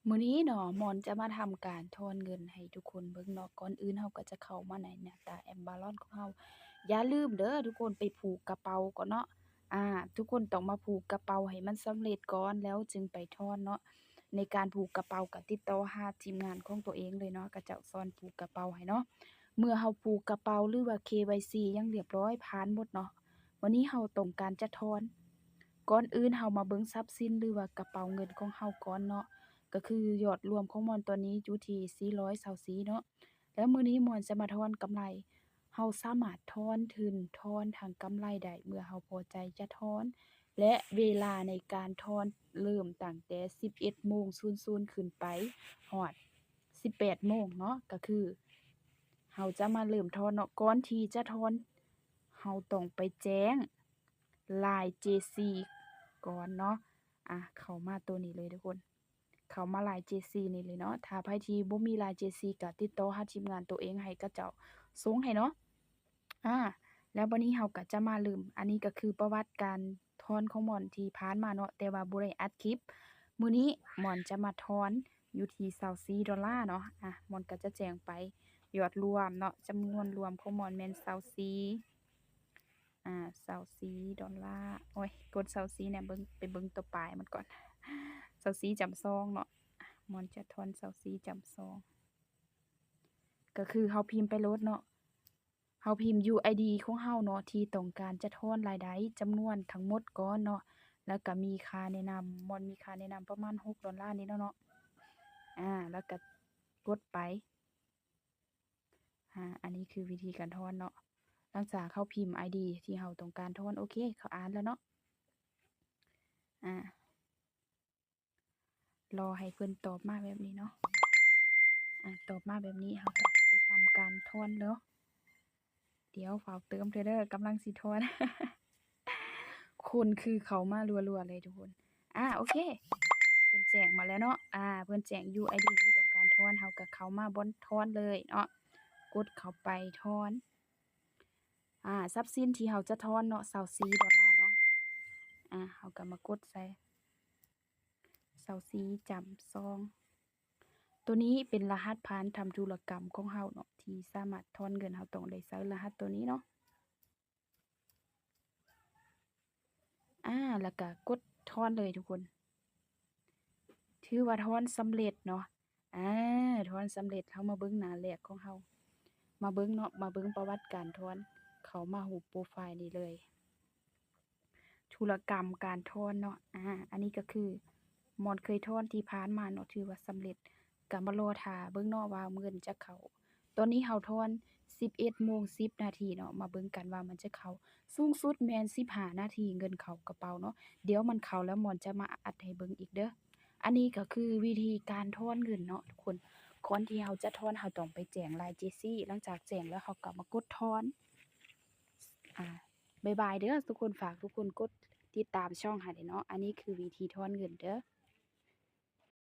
มื้อนี้เนาะม่อนจะมาทำการทอนเงินให้ทุกคนเบิ่งเนาะก่อนอื่นเราก็จะเข้ามาในหน้าตาแอป Balance ของเราอย่าลืมเด้อทุกคนไปผูกกระเป๋าก่อนเนาะทุกคนต้องมาผูกกระเป๋าให้มันสำเร็จก่อนแล้วจึงไปทอนเนาะในการผูกกระเป๋าก็ติดต่อหาทีมงานของตัวเองเลยเนาะเขาเจ้าสอนผูกกระเป๋าให้เนาะเมื่อเราผูกกระเป๋าหรือว่า KYC หยังเรียบร้อยผ่านหมดเนาะวันนี้เราต้องการจะทอนก่อนอื่นเรามาเบิ่งทรัพย์สินหรือว่ากระเป๋าเงินของเราก่อนเนาะ ก็คือยอดรวมของม่อนตอนนี้อยู่ที่424เนาะแล้วมื้อนี้ม่อนจะมาทอนกำไรเราสามารถทอนทุนทอนทั้งกำไรได้เมื่อเราพอใจจะทอนและเวลาในการทอนเริ่มตั้งแต่11:00ขึ้นไปฮอด18:00เนาะก็คือเราจะมาเริ่มทอนเนาะก่อนที่จะทอนเราต้องไปแจ้ง LINE JC ก่อนเนาะเข้ามาตัวนี้เลยทุกคน เข้ามา LINE JC นี่เลยเนาะถ้าไผที่บ่มี LINE JC ก็ติดต่อหาทีมงานตัวเองให้เขาเจ้าส่งให้เนาะอาแล้วบัดนี้เราก็จะมาเริ่มอันนี้ก็คือประวัติการถอนของม่อนที่ผ่านมาเนาะแต่ว่าบ่ได้อัดคลิปมื้อนี้ม่อนจะมาถอนอยู่ที่$24เนาะม่อนก็จะแจ้งไปยอดรวมเนาะจำนวนรวมของม่อนแม่น$24โอ๊ยกด24เนี่ยไปเบิ่งตัวปลายมันก่อน24จำซองเนาะ ม่อนจะทอน24จำซองก็คือเราพิมพ์ไปโลดเนาะเราพิมพ์ UID ของเราเนาะที่ต้องการจะทอนรายได้จำนวนทั้งหมดก่อนเนาะแล้วก็มีค่าแนะนำม่อนมีค่าแนะนำประมาณ$6นี่แล้วเนาะแล้วก็กดไปอันนี้คือวิธีการทอนเนาะหลังจากเราพิมพ์ ID ที่เราต้องการทอนโอเคเขาอ่านแล้วเนาะอารอให้เพิ่นตอบมาแบบนี้เนาะตอบมาแบบนี้เราก็ไปทำการทอนเนาะ เดี๋ยวฝากเติมเด้อกำลังสิทอนคนคือเข้ามารัวๆเลยทุกคนโอเคเพิ่นแจ้งมาแล้วเนาะเพิ่นแจ้ง UID ที่ต้องการทอนเราก็เข้ามาบ่อนทอนเลยเนาะกดเข้าไปทอนทรัพย์สินที่เราจะทอนเนาะ$24เนาะเราก็มากดใส่24จำซองตัวนี้เป็นรหัสผ่านทำธุรกรรมของเราเนาะที่สามารถถอนเงินเราต้องได้ใส่รหัสตัวนี้เนาะ แล้วก็กดทอนเลยทุกคนถือว่าทอนสำเร็จเนาะอาทอนสำเร็จเรามาเบิ่งหน้าแรกของเรามาเบิ่งเนาะมาเบิ่งประวัติการทอนเข้ามารูปโพรไฟล์นี้เลยธุรกรรมการทอนเนาะอันนี้ก็คือม่อนเคยทอนที่ผ่านมาเนาะถือว่าสำเร็จก็มารอท่าเบิ่งเนาะว่าเงินจะเข้าตอนนี้เราทอน11:10เนาะมาเบิ่งกันว่ามันจะเข้าสูงสุดแม่น15นาทีเงินเข้ากระเป๋าเนาะ เดี๋ยวมันเข้าแล้วม่อนจะมาอัดให้เบิ่งอีกเด้ออันนี้ก็คือวิธีการทอนเงินเนาะทุกคนก่อนที่เราจะทอนเราต้องไปแจ้ง LINE JC หลังจากแจ้งแล้วเราก็มากดทอนอ่าบ๊ายบายเด้อทุกคนฝากทุกคนกดติดตามช่องให้ด้วยเนาะอันนี้คือวิธีทอนเงินเด้อ